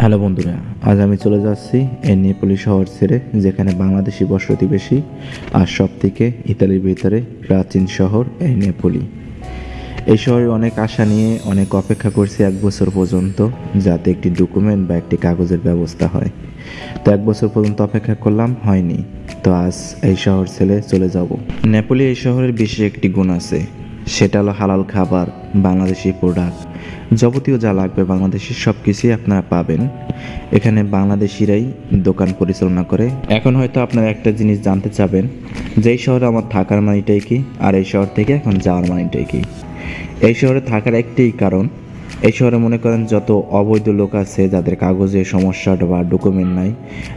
Hello বন্ধুরা, আজ আমি চলে যাচ্ছি এই নেপোলি শহর ছেড়ে, যেখানে বাংলাদেশি বসতি বেশি আর সব থেকে ইতালির ভিতরে প্রাচীন শহর এই নেপোলি। এই শহরে অনেক আশা নিয়ে অনেক অপেক্ষা করছি 1 বছর পর্যন্ত, যাতে একটি ডকুমেন্ট বা একটি কাগজের ব্যবস্থা হয়। তো 1 বছর পর্যন্ত অপেক্ষা করলাম, হয়নি। তো আজ এই শহর ছেড়ে চলে যাব। নেপোলি এই শহরের বিশেষ একটি গুণ আছে, সেটা হলো হালাল খাবার, বাংলাদেশি প্রোডাক্ট, যাবতীয় যা লাগবে বাংলাদেশি সব কিছুই আপনারা পাবেন। এখানে বাংলাদেশিরাই দোকান পরিচালনা করে। এখন হয়তো আপনারা একটা জিনিস জানতে চাবেন যে এই শহরে আমার থাকার মানিটাই কি, আর এই শহর থেকে এখন যাওয়ার মানিটাই কি। এই শহরে থাকার একটাই কারণ, এই শহরে মনে করেন যত অবৈধ লোক আছে, যাদের কাগজে সমস্যা বা ডকুমেন্ট নাই,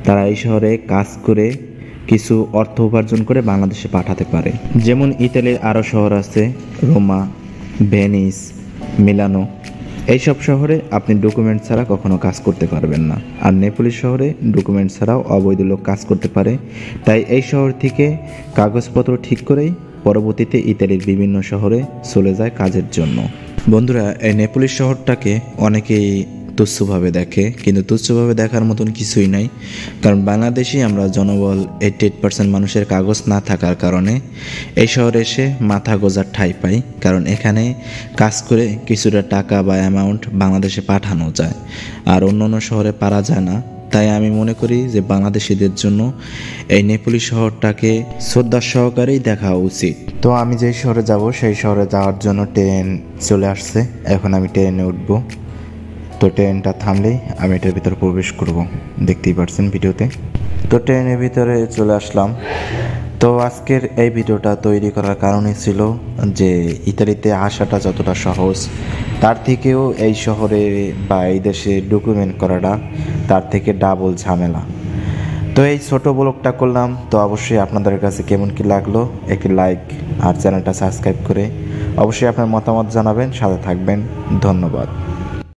তারা এই শহরে কাজ করে কিছু অর্থ উপার্জন করে বাংলাদেশে পাঠাতে পারে। যেমন ইতালির আরও শহর আছে, রোমা, ভেনিস, মিলানো। এইসব শহরে আপনি ডকুমেন্ট ছাড়া কখনো কাজ করতে পারবেন না, আর নেপোলি শহরে ডকুমেন্ট ছাড়াও অবৈধ লোক কাজ করতে পারে। তাই এই শহর থেকে কাগজপত্র ঠিক করেই পরবর্তীতে ইতালির বিভিন্ন শহরে চলে যায় কাজের জন্য। বন্ধুরা, এই নেপোলি শহরটাকে অনেকেই তুচ্ছভাবে দেখে, কিন্তু তুচ্ছভাবে দেখার মতন কিছুই নাই। কারণ বাংলাদেশি আমরা জনবল 88% মানুষের কাগজ না থাকার কারণে এই শহরে এসে মাথা গোজার ঠাঁই পাই। কারণ এখানে কাজ করে কিছুটা টাকা বা অ্যামাউন্ট বাংলাদেশে পাঠানো যায়, আর অন্য অন্য শহরে পারা যায় না। তাই আমি মনে করি যে বাংলাদেশিদের জন্য এই নেপোলি শহরটাকে শ্রদ্ধা সহকারেই দেখা উচিত। তো আমি যেই শহরে যাব সেই শহরে যাওয়ার জন্য ট্রেন চলে আসছে। এখন আমি ট্রেনে উঠবো। তো ট্রেনটা থামলেই আমি এটার ভিতরে প্রবেশ করব, দেখতেই পাচ্ছেন ভিডিওতে। তো ট্রেনের ভিতরে চলে আসলাম। তো আজকের এই ভিডিওটা তৈরি করার কারণই ছিল যে ইতালিতে আসাটা যতটা সহজ, তার থেকেও এই শহরে বা এই দেশে ডকুমেন্ট করাটা তার থেকে ডাবল ঝামেলা। তো এই ছোট ব্লগটা করলাম। তো অবশ্যই আপনাদের কাছে কেমন কি লাগলো একটি লাইক আর চ্যানেলটা সাবস্ক্রাইব করে অবশ্যই আপনার মতামত জানাবেন, সাথে থাকবেন। ধন্যবাদ।